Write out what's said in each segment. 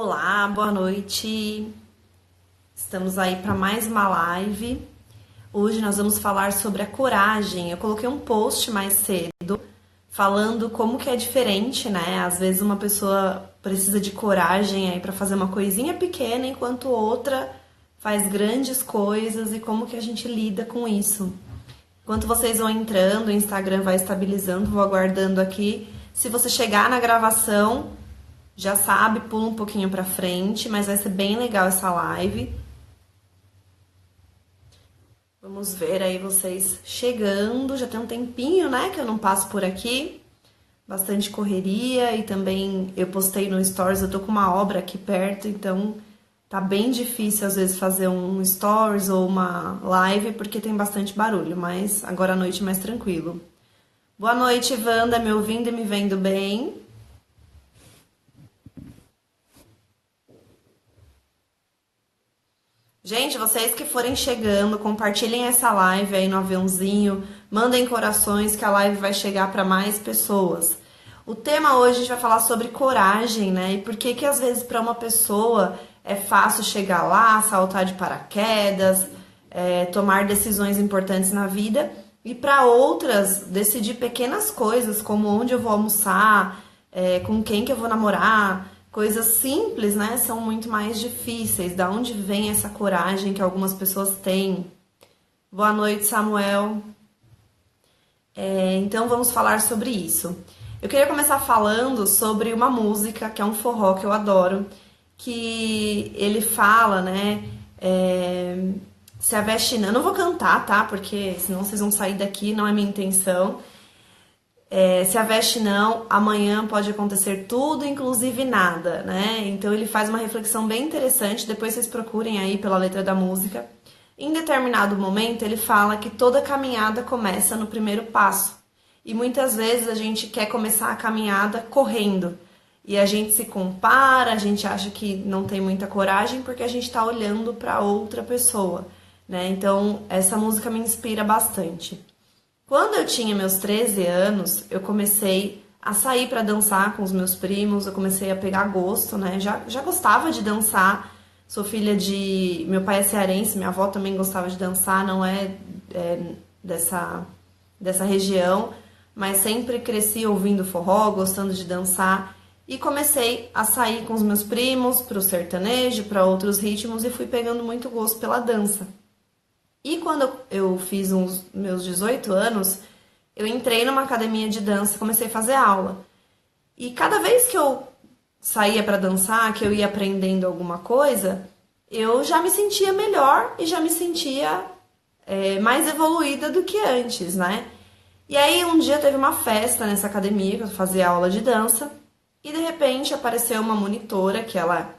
Olá, boa noite. Estamos aí para mais uma live. Hoje nós vamos falar sobre a coragem. Eu coloquei um post mais cedo falando como que é diferente, né? Às vezes uma pessoa precisa de coragem aí para fazer uma coisinha pequena, enquanto outra faz grandes coisas e como que a gente lida com isso. Enquanto vocês vão entrando, o Instagram vai estabilizando, vou aguardando aqui. Se você chegar na gravação, já sabe, pula um pouquinho pra frente, mas vai ser bem legal essa live. Vamos ver aí vocês chegando, já tem um tempinho, né, que eu não passo por aqui. Bastante correria e também eu postei no Stories, eu tô com uma obra aqui perto, então tá bem difícil às vezes fazer um Stories ou uma live porque tem bastante barulho, mas agora à noite é mais tranquilo. Boa noite, Wanda, me ouvindo e me vendo bem? Gente, vocês que forem chegando, compartilhem essa live aí no aviãozinho, mandem corações que a live vai chegar para mais pessoas. O tema hoje a gente vai falar sobre coragem, né? E por que que às vezes para uma pessoa é fácil chegar lá, saltar de paraquedas, tomar decisões importantes na vida, e para outras decidir pequenas coisas, como onde eu vou almoçar, com quem que eu vou namorar. Coisas simples, né, são muito mais difíceis. Da onde vem essa coragem que algumas pessoas têm? Boa noite, Samuel. Então vamos falar sobre isso. Eu queria começar falando sobre uma música, que é um forró que eu adoro, que ele fala, né, se a veste não... Eu não vou cantar, tá? Porque senão vocês vão sair daqui, não é minha intenção. Se a veste não, amanhã pode acontecer tudo, inclusive nada, né? Então ele faz uma reflexão bem interessante, depois vocês procurem aí pela letra da música. Em determinado momento ele fala que toda caminhada começa no primeiro passo. E muitas vezes a gente quer começar a caminhada correndo. E a gente se compara, a gente acha que não tem muita coragem porque a gente está olhando para outra pessoa, né? Então essa música me inspira bastante. Quando eu tinha meus 13 anos, eu comecei a sair para dançar com os meus primos, eu comecei a pegar gosto, né? Já gostava de dançar, sou filha de... Meu pai é cearense, minha avó também gostava de dançar, não dessa região, mas sempre cresci ouvindo forró, gostando de dançar, e comecei a sair com os meus primos para o sertanejo, para outros ritmos, e fui pegando muito gosto pela dança. E quando eu fiz os meus 18 anos, eu entrei numa academia de dança e comecei a fazer aula. E cada vez que eu saía para dançar, que eu ia aprendendo alguma coisa, eu já me sentia melhor e já me sentia mais evoluída do que antes, né? E aí um dia teve uma festa nessa academia que eu fazia aula de dança e de repente apareceu uma monitora que ela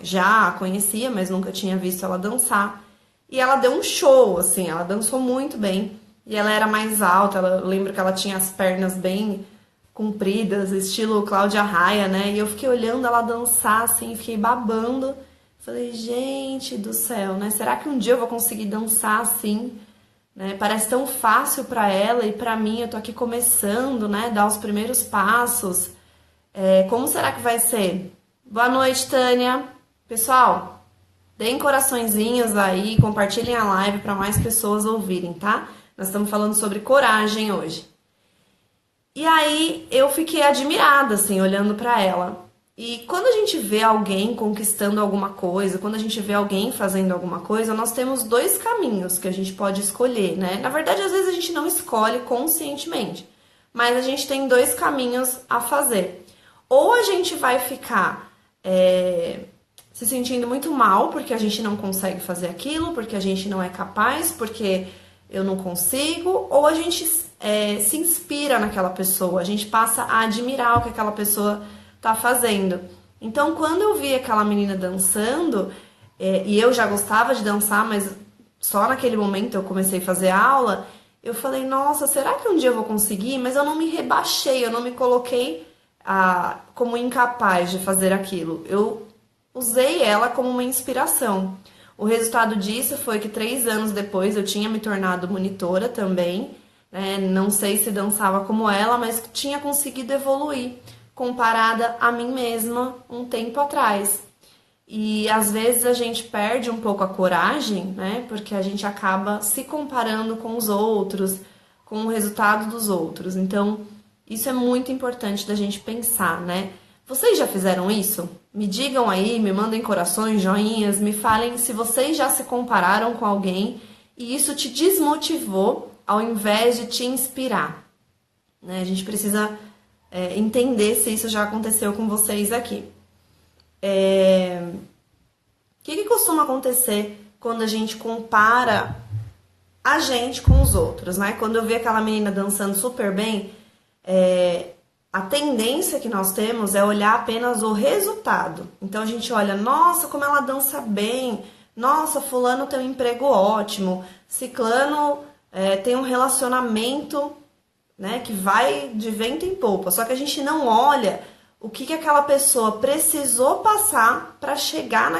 já a conhecia, mas nunca tinha visto ela dançar. E ela deu um show, assim, ela dançou muito bem. E ela era mais alta, eu lembro que ela tinha as pernas bem compridas, estilo Cláudia Raia, né? E eu fiquei olhando ela dançar, assim, fiquei babando. Falei, gente do céu, né? Será que um dia eu vou conseguir dançar assim? Né? Parece tão fácil pra ela e pra mim, eu tô aqui começando, né? Dar os primeiros passos. Como será que vai ser? Boa noite, Tânia. Pessoal... Deem coraçõezinhos aí, compartilhem a live para mais pessoas ouvirem, tá? Nós estamos falando sobre coragem hoje. E aí eu fiquei admirada, assim, olhando para ela. E quando a gente vê alguém conquistando alguma coisa, quando a gente vê alguém fazendo alguma coisa, nós temos dois caminhos que a gente pode escolher, né? Na verdade, às vezes a gente não escolhe conscientemente, mas a gente tem dois caminhos a fazer. Ou a gente vai ficar... se sentindo muito mal porque a gente não consegue fazer aquilo, porque a gente não é capaz, porque eu não consigo, ou a gente se inspira naquela pessoa, a gente passa a admirar o que aquela pessoa tá fazendo. Então, quando eu vi aquela menina dançando, e eu já gostava de dançar, mas só naquele momento eu comecei a fazer aula, eu falei, nossa, será que um dia eu vou conseguir? Mas eu não me rebaixei, eu não me coloquei como incapaz de fazer aquilo. Eu usei ela como uma inspiração. O resultado disso foi que 3 anos depois eu tinha me tornado monitora também, né? Não sei se dançava como ela, mas tinha conseguido evoluir comparada a mim mesma um tempo atrás. E às vezes a gente perde um pouco a coragem, né? Porque a gente acaba se comparando com os outros, com o resultado dos outros. Então, isso é muito importante da gente pensar, né? Vocês já fizeram isso? Me digam aí, me mandem corações, joinhas, me falem se vocês já se compararam com alguém e isso te desmotivou ao invés de te inspirar, né? A gente precisa entender se isso já aconteceu com vocês aqui. O que costuma acontecer quando a gente compara a gente com os outros, né? Quando eu vi aquela menina dançando super bem, a tendência que nós temos é olhar apenas o resultado. Então a gente olha, nossa, como ela dança bem, nossa, fulano tem um emprego ótimo, ciclano tem um relacionamento, né, que vai de vento em popa. Só que a gente não olha o que aquela pessoa precisou passar para chegar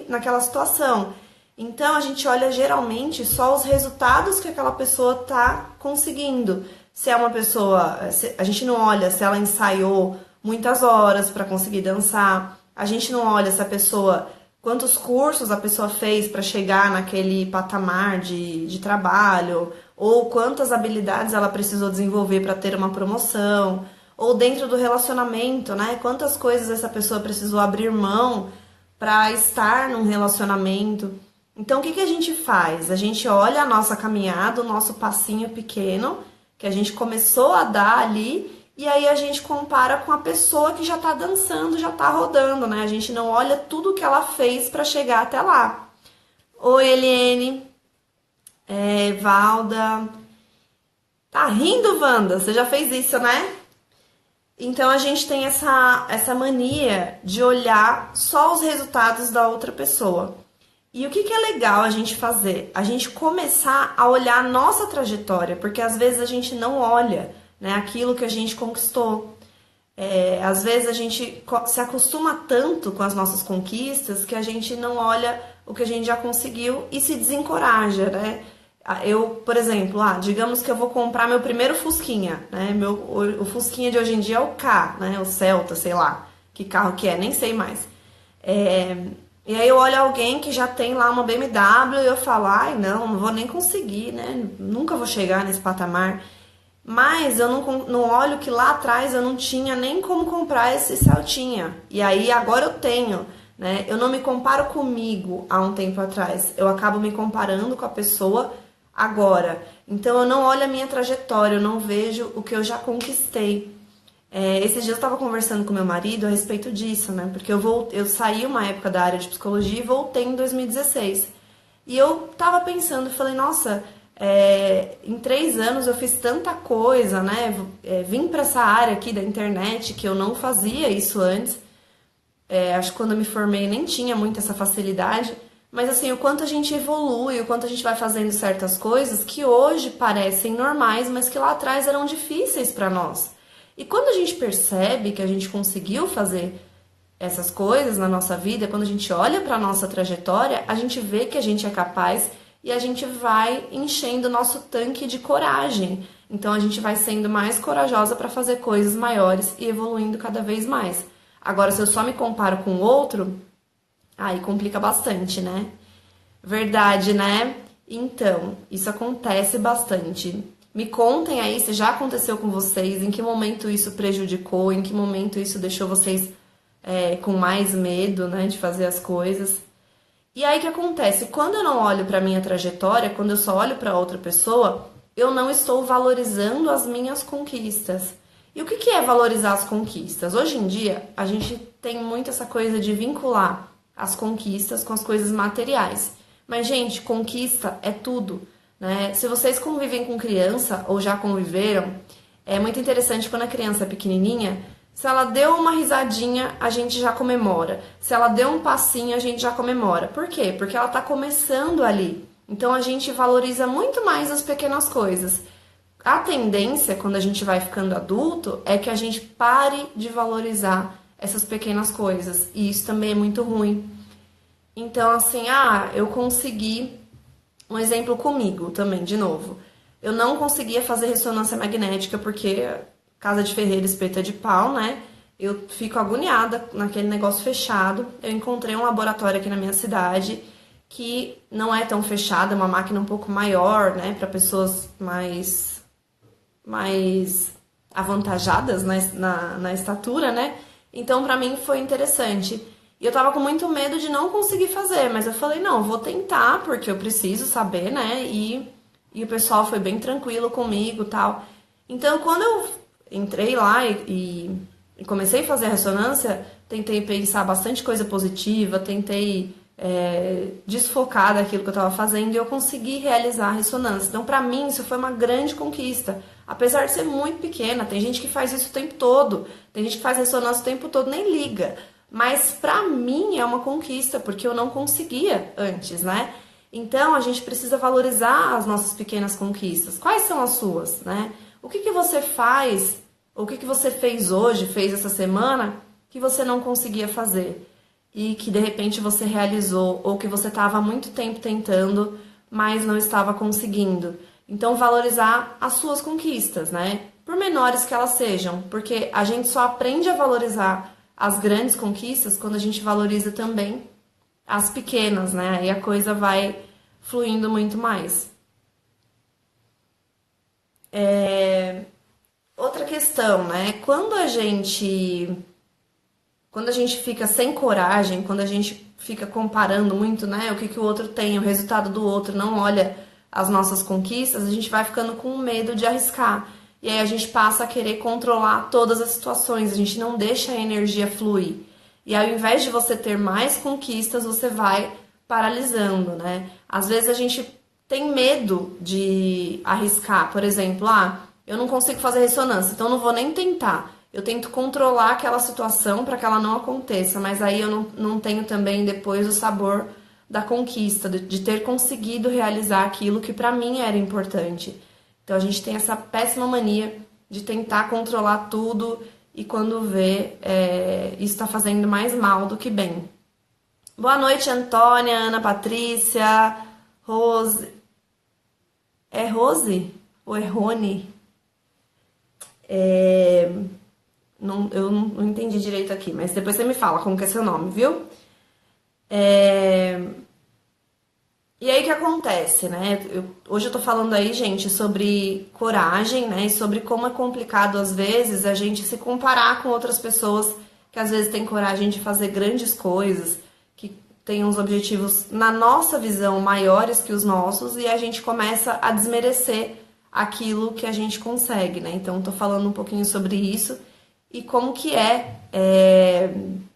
naquela situação. Então a gente olha geralmente só os resultados que aquela pessoa está conseguindo. Se é uma pessoa, a gente não olha se ela ensaiou muitas horas para conseguir dançar, a gente não olha se a pessoa, quantos cursos a pessoa fez para chegar naquele patamar de trabalho, ou quantas habilidades ela precisou desenvolver para ter uma promoção, ou dentro do relacionamento, né? Quantas coisas essa pessoa precisou abrir mão para estar num relacionamento. Então, o que a gente faz? A gente olha a nossa caminhada, o nosso passinho pequeno, que a gente começou a dar ali, e aí a gente compara com a pessoa que já tá dançando, já tá rodando, né? A gente não olha tudo que ela fez para chegar até lá. Oi, Eliane. Valda. Tá rindo, Wanda? Você já fez isso, né? Então a gente tem essa mania de olhar só os resultados da outra pessoa. E o que é legal a gente fazer? A gente começar a olhar a nossa trajetória, porque às vezes a gente não olha, né, aquilo que a gente conquistou. Às vezes a gente se acostuma tanto com as nossas conquistas que a gente não olha o que a gente já conseguiu e se desencoraja, né? Eu, por exemplo, digamos que eu vou comprar meu primeiro Fusquinha, né? O Fusquinha de hoje em dia é o K, né? O Celta, sei lá, que carro que é, nem sei mais. E aí eu olho alguém que já tem lá uma BMW e eu falo, ai, não vou nem conseguir, né? Nunca vou chegar nesse patamar. Mas eu não olho que lá atrás eu não tinha nem como comprar esse Celtinha. E aí agora eu tenho, né? Eu não me comparo comigo há um tempo atrás. Eu acabo me comparando com a pessoa agora. Então eu não olho a minha trajetória, eu não vejo o que eu já conquistei. Esses dias eu estava conversando com meu marido a respeito disso, né? Porque eu saí uma época da área de psicologia e voltei em 2016. E eu tava pensando, falei, nossa, em 3 anos eu fiz tanta coisa, né? Vim para essa área aqui da internet, que eu não fazia isso antes. Acho que quando eu me formei nem tinha muito essa facilidade. Mas assim, o quanto a gente evolui, o quanto a gente vai fazendo certas coisas que hoje parecem normais, mas que lá atrás eram difíceis para nós. E quando a gente percebe que a gente conseguiu fazer essas coisas na nossa vida, quando a gente olha para a nossa trajetória, a gente vê que a gente é capaz e a gente vai enchendo o nosso tanque de coragem. Então a gente vai sendo mais corajosa para fazer coisas maiores e evoluindo cada vez mais. Agora, se eu só me comparo com o outro, aí complica bastante, né? Verdade, né? Então, isso acontece bastante. Me contem aí se já aconteceu com vocês, em que momento isso prejudicou, em que momento isso deixou vocês com mais medo, né, de fazer as coisas. E aí o que acontece? Quando eu não olho para minha trajetória, quando eu só olho para outra pessoa, eu não estou valorizando as minhas conquistas. E o que é valorizar as conquistas? Hoje em dia, a gente tem muito essa coisa de vincular as conquistas com as coisas materiais. Mas, gente, conquista é tudo, né? Se vocês convivem com criança ou já conviveram, é muito interessante quando a criança é pequenininha, se ela deu uma risadinha, a gente já comemora. Se ela deu um passinho, a gente já comemora. Por quê? Porque ela está começando ali. Então a gente valoriza muito mais as pequenas coisas. A tendência, quando a gente vai ficando adulto, é que a gente pare de valorizar essas pequenas coisas. E isso também é muito ruim. Então, assim, eu consegui... Um exemplo comigo também, de novo. Eu não conseguia fazer ressonância magnética porque casa de ferreiro, espeta de pau, né? eu fico agoniada naquele negócio fechado. Eu encontrei um laboratório aqui na minha cidade que não é tão fechado, é uma máquina um pouco maior, né, para pessoas mais avantajadas na estatura, né? Então, pra mim foi interessante. E eu tava com muito medo de não conseguir fazer, mas eu falei, não, vou tentar, porque eu preciso saber, né? E o pessoal foi bem tranquilo comigo, tal. Então, quando eu entrei lá e comecei a fazer a ressonância, tentei pensar bastante coisa positiva, tentei desfocar daquilo que eu estava fazendo e eu consegui realizar a ressonância. Então, para mim, isso foi uma grande conquista. Apesar de ser muito pequena, tem gente que faz isso o tempo todo, tem gente que faz ressonância o tempo todo, nem liga. Mas para mim é uma conquista, porque eu não conseguia antes, né? Então, a gente precisa valorizar as nossas pequenas conquistas. Quais são as suas, né? O que que você faz, o que que você fez hoje, fez essa semana, que você não conseguia fazer? E que de repente você realizou, ou que você estava há muito tempo tentando, mas não estava conseguindo. Então, valorizar as suas conquistas, né? Por menores que elas sejam, porque a gente só aprende a valorizar as grandes conquistas quando a gente valoriza também as pequenas, né? Aí a coisa vai fluindo muito mais. Outra questão, né? Quando a gente fica sem coragem, quando a gente fica comparando muito, né, o que que o outro tem, o resultado do outro, não olha as nossas conquistas, a gente vai ficando com medo de arriscar. E aí a gente passa a querer controlar todas as situações, a gente não deixa a energia fluir. E ao invés de você ter mais conquistas, você vai paralisando, né? Às vezes a gente tem medo de arriscar, por exemplo, eu não consigo fazer ressonância, então eu não vou nem tentar. Eu tento controlar aquela situação para que ela não aconteça, mas aí eu não tenho também depois o sabor da conquista, de ter conseguido realizar aquilo que para mim era importante. Então a gente tem essa péssima mania de tentar controlar tudo e quando vê, isso está fazendo mais mal do que bem. Boa noite, Antônia, Ana Patrícia, Rose. É Rose ou é Rony? Eu não entendi direito aqui, mas depois você me fala como que é seu nome, viu? E aí o que acontece, né? Hoje eu tô falando aí, gente, sobre coragem, né? E sobre como é complicado, às vezes, a gente se comparar com outras pessoas que às vezes têm coragem de fazer grandes coisas, que têm uns objetivos, na nossa visão, maiores que os nossos, e a gente começa a desmerecer aquilo que a gente consegue, né? Então, tô falando um pouquinho sobre isso e como que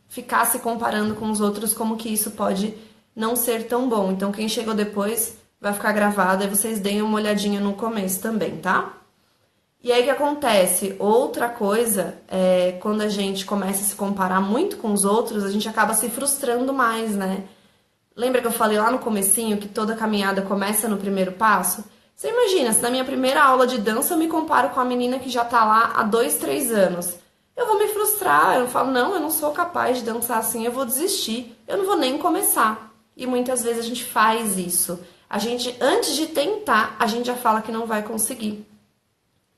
ficar se comparando com os outros, como que isso pode não ser tão bom. Então, quem chegou depois vai ficar gravado, aí vocês deem uma olhadinha no começo também, tá? E aí o que acontece? Outra coisa é quando a gente começa a se comparar muito com os outros, a gente acaba se frustrando mais, né? Lembra que eu falei lá no comecinho que toda caminhada começa no primeiro passo? Você imagina, se na minha primeira aula de dança eu me comparo com a menina que já tá lá há 2, 3 anos. Eu vou me frustrar, eu falo, não, eu não sou capaz de dançar assim, eu vou desistir, eu não vou nem começar. E muitas vezes a gente faz isso. A gente, antes de tentar, a gente já fala que não vai conseguir.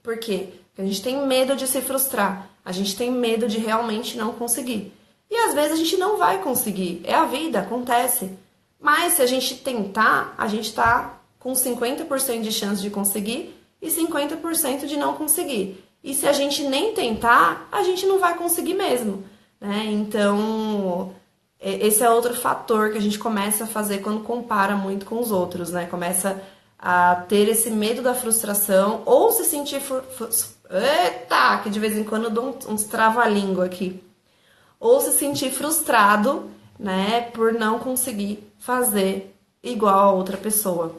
Por quê? Porque a gente tem medo de se frustrar, a gente tem medo de realmente não conseguir. E às vezes a gente não vai conseguir, é a vida, acontece. Mas se a gente tentar, a gente tá com 50% de chance de conseguir e 50% de não conseguir. E se a gente nem tentar, a gente não vai conseguir mesmo, né? Então, esse é outro fator que a gente começa a fazer quando compara muito com os outros, né? Começa a ter esse medo da frustração ou se sentir... Eita, que de vez em quando eu dou uns trava-língua aqui. Ou se sentir frustrado, né? Por não conseguir fazer igual a outra pessoa.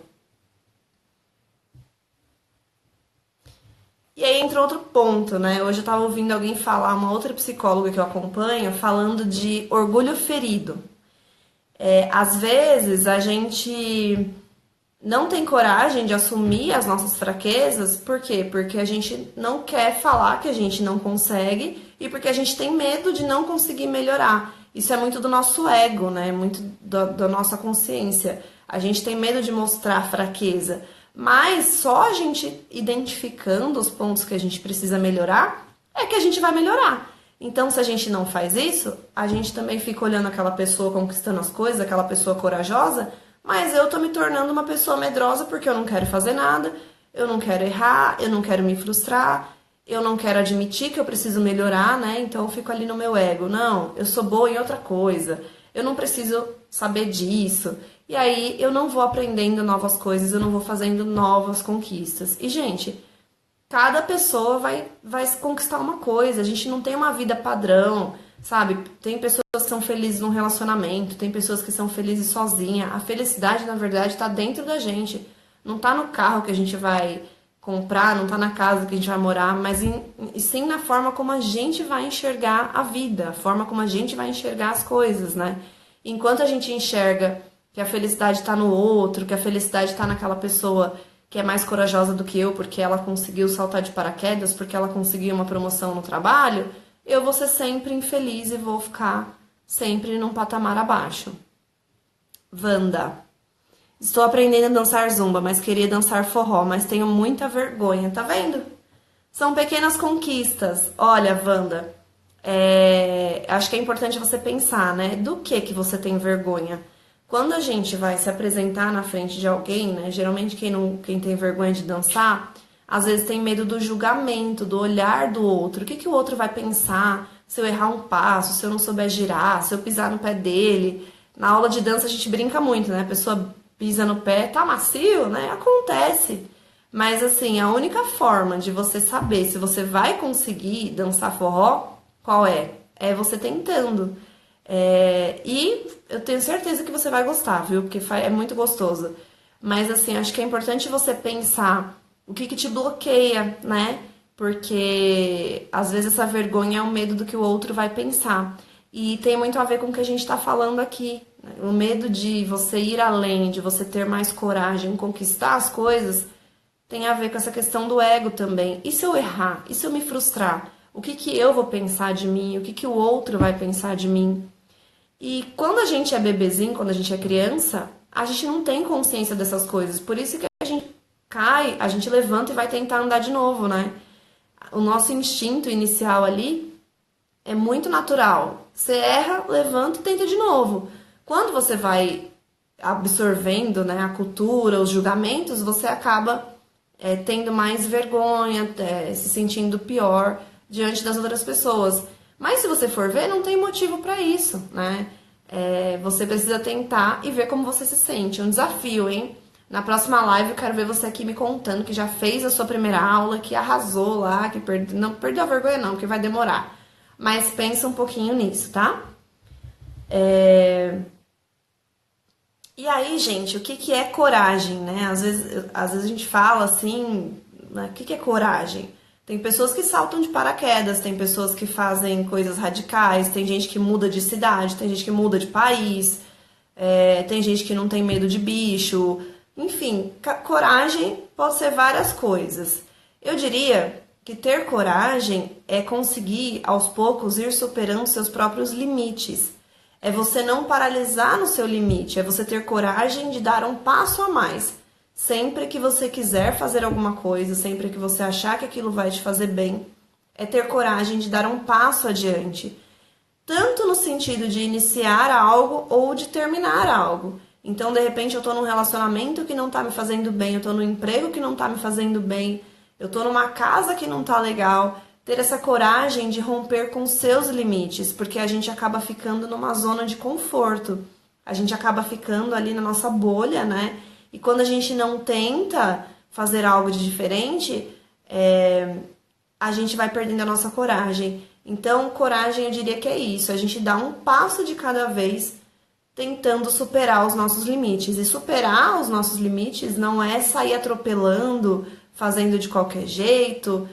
E aí entra outro ponto, né? Hoje eu tava ouvindo alguém falar, uma outra psicóloga que eu acompanho, falando de orgulho ferido. Às vezes a gente não tem coragem de assumir as nossas fraquezas, por quê? Porque a gente não quer falar que a gente não consegue e porque a gente tem medo de não conseguir melhorar. Isso é muito do nosso ego, né? Muito da nossa consciência. A gente tem medo de mostrar fraqueza. Mas só a gente identificando os pontos que a gente precisa melhorar é que a gente vai melhorar. Então, se a gente não faz isso, a gente também fica olhando aquela pessoa conquistando as coisas, aquela pessoa corajosa, mas eu tô me tornando uma pessoa medrosa porque eu não quero fazer nada, eu não quero errar, eu não quero me frustrar, eu não quero admitir que eu preciso melhorar, né? Então eu fico ali no meu ego. Não, eu sou boa em outra coisa, eu não preciso saber disso. E aí eu não vou aprendendo novas coisas, eu não vou fazendo novas conquistas. E, gente, cada pessoa vai conquistar uma coisa. A gente não tem uma vida padrão, sabe? Tem pessoas que são felizes num relacionamento, tem pessoas que são felizes sozinha. A felicidade, na verdade, está dentro da gente. Não tá no carro que a gente vai comprar, não tá na casa que a gente vai morar, mas e sim na forma como a gente vai enxergar a vida, a forma como a gente vai enxergar as coisas, né? Enquanto a gente enxerga que a felicidade está no outro, que a felicidade está naquela pessoa que é mais corajosa do que eu, porque ela conseguiu saltar de paraquedas, porque ela conseguiu uma promoção no trabalho, eu vou ser sempre infeliz e vou ficar sempre num patamar abaixo. Wanda. Estou aprendendo a dançar zumba, mas queria dançar forró, mas tenho muita vergonha, tá vendo? São pequenas conquistas. Olha, Wanda, acho que é importante você pensar, né? Do que você tem vergonha? Quando a gente vai se apresentar na frente de alguém, né? Geralmente quem tem vergonha de dançar, às vezes tem medo do julgamento, do olhar do outro. O que o outro vai pensar se eu errar um passo, se eu não souber girar, se eu pisar no pé dele? Na aula de dança a gente brinca muito, né? A pessoa pisa no pé, tá macio, né? Acontece. Mas assim, a única forma de você saber se você vai conseguir dançar forró, qual é? É você tentando. E eu tenho certeza que você vai gostar, viu? Porque é muito gostoso. Mas assim, acho que é importante você pensar o que te bloqueia, né? Porque às vezes essa vergonha é o medo do que o outro vai pensar. E tem muito a ver com o que a gente tá falando aqui. Né? O medo de você ir além, de você ter mais coragem, conquistar as coisas, tem a ver com essa questão do ego também. E se eu errar? E se eu me frustrar? O que eu vou pensar de mim? O que o outro vai pensar de mim? E quando a gente é bebezinho, quando a gente é criança, a gente não tem consciência dessas coisas. Por isso que a gente cai, a gente levanta e vai tentar andar de novo, né? O nosso instinto inicial ali é muito natural. Você erra, levanta e tenta de novo. Quando você vai absorvendo, né, a cultura, os julgamentos, você acaba tendo mais vergonha, se sentindo pior diante das outras pessoas. Mas se você for ver, não tem motivo para isso, né? Você precisa tentar e ver como você se sente. É um desafio, hein? Na próxima live eu quero ver você aqui me contando que já fez a sua primeira aula, que arrasou lá, que não perdeu a vergonha não, porque vai demorar. Mas pensa um pouquinho nisso, tá? E aí, gente, o que é coragem, né? Às vezes a gente fala assim, né? O que é coragem? Tem pessoas que saltam de paraquedas, tem pessoas que fazem coisas radicais, tem gente que muda de cidade, tem gente que muda de país, tem gente que não tem medo de bicho. Enfim, coragem pode ser várias coisas. Eu diria que ter coragem é conseguir, aos poucos, ir superando seus próprios limites. É você não paralisar no seu limite, é você ter coragem de dar um passo a mais. Sempre que você quiser fazer alguma coisa, sempre que você achar que aquilo vai te fazer bem, é ter coragem de dar um passo adiante. Tanto no sentido de iniciar algo ou de terminar algo. Então, de repente, eu tô num relacionamento que não tá me fazendo bem, eu tô num emprego que não tá me fazendo bem, eu tô numa casa que não tá legal. Ter essa coragem de romper com seus limites, porque a gente acaba ficando numa zona de conforto. A gente acaba ficando ali na nossa bolha, né? E quando a gente não tenta fazer algo de diferente, a gente vai perdendo a nossa coragem. Então, coragem, eu diria que é isso. A gente dá um passo de cada vez tentando superar os nossos limites. E superar os nossos limites não é sair atropelando, fazendo de qualquer jeito,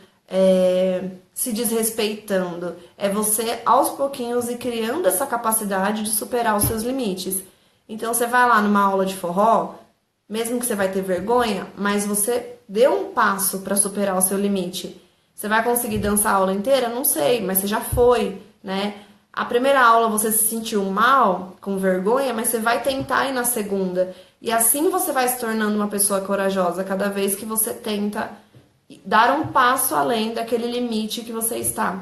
se desrespeitando. É você, aos pouquinhos, ir criando essa capacidade de superar os seus limites. Então, você vai lá numa aula de forró, mesmo que você vai ter vergonha, mas você deu um passo para superar o seu limite. Você vai conseguir dançar a aula inteira? Não sei, mas você já foi, né? A primeira aula você se sentiu mal, com vergonha, mas você vai tentar ir na segunda. E assim você vai se tornando uma pessoa corajosa cada vez que você tenta dar um passo além daquele limite que você está.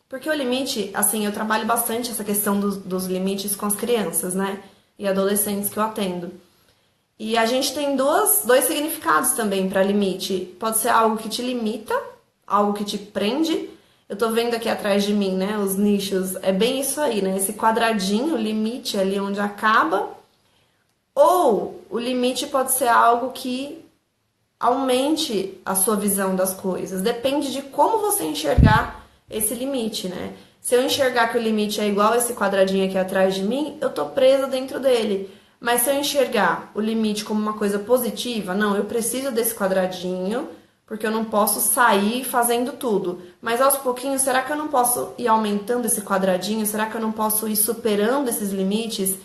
Porque o limite, assim, eu trabalho bastante essa questão dos limites com as crianças, né? E adolescentes que eu atendo. E a gente tem dois significados também para limite. Pode ser algo que te limita, algo que te prende. Eu tô vendo aqui atrás de mim, né, os nichos. É bem isso aí, né? Esse quadradinho, o limite ali onde acaba. Ou o limite pode ser algo que aumente a sua visão das coisas. Depende de como você enxergar esse limite, né? Se eu enxergar que o limite é igual a esse quadradinho aqui atrás de mim, eu tô presa dentro dele. Mas se eu enxergar o limite como uma coisa positiva, não, eu preciso desse quadradinho, porque eu não posso sair fazendo tudo. Mas aos pouquinhos, será que eu não posso ir aumentando esse quadradinho? Será que eu não posso ir superando esses limites?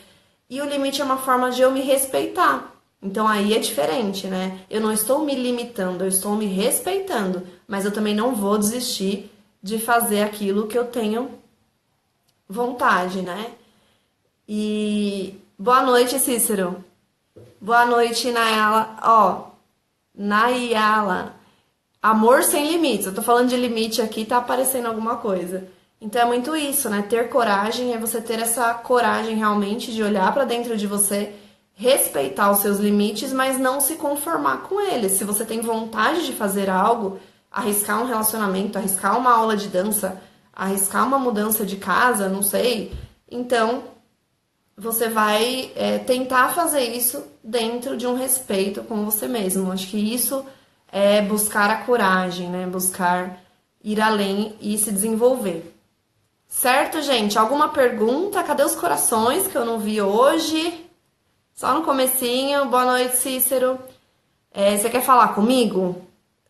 E o limite é uma forma de eu me respeitar. Então aí é diferente, né? Eu não estou me limitando, eu estou me respeitando, mas eu também não vou desistir de fazer aquilo que eu tenho vontade, né? E boa noite, Cícero. Boa noite, Nayala. Ó, Nayala. Amor sem limites. Eu tô falando de limite aqui, tá aparecendo alguma coisa. Então é muito isso, né? Ter coragem é você ter essa coragem realmente de olhar pra dentro de você, respeitar os seus limites, mas não se conformar com eles. Se você tem vontade de fazer algo, arriscar um relacionamento, arriscar uma aula de dança, arriscar uma mudança de casa, não sei, então você vai tentar fazer isso dentro de um respeito com você mesmo. Acho que isso é buscar a coragem, né? Buscar ir além e se desenvolver. Certo, gente? Alguma pergunta? Cadê os corações que eu não vi hoje? Só no comecinho. Boa noite, Cícero. Você quer falar comigo?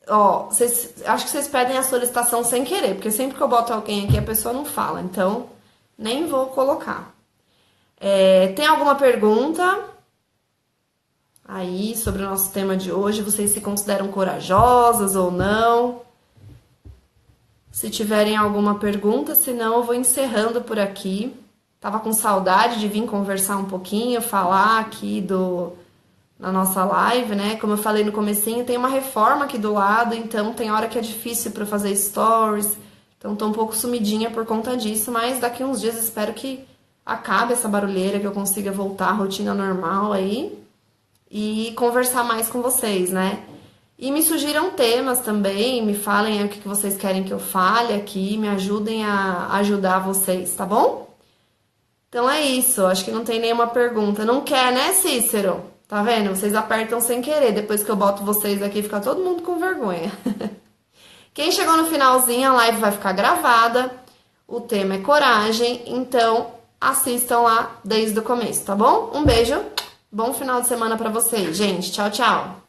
Ó, acho que vocês pedem a solicitação sem querer, porque sempre que eu boto alguém aqui, a pessoa não fala. Então, nem vou colocar. Tem alguma pergunta aí sobre o nosso tema de hoje? Vocês se consideram corajosas ou não? Se tiverem alguma pergunta, senão eu vou encerrando por aqui. Tava com saudade de vir conversar um pouquinho, falar aqui na nossa live, né? Como eu falei no comecinho, tem uma reforma aqui do lado, então tem hora que é difícil para fazer stories. Então tô um pouco sumidinha por conta disso, mas daqui uns dias espero que acabe essa barulheira, que eu consiga voltar à rotina normal aí e conversar mais com vocês, né? E me sugiram temas também, me falem aí o que vocês querem que eu fale aqui, me ajudem a ajudar vocês, tá bom? Então é isso, acho que não tem nenhuma pergunta. Não quer, né, Cícero? Tá vendo? Vocês apertam sem querer, depois que eu boto vocês aqui, fica todo mundo com vergonha. Quem chegou no finalzinho, a live vai ficar gravada, o tema é coragem, então assistam lá desde o começo, tá bom? Um beijo, bom final de semana pra vocês, gente. Tchau, tchau.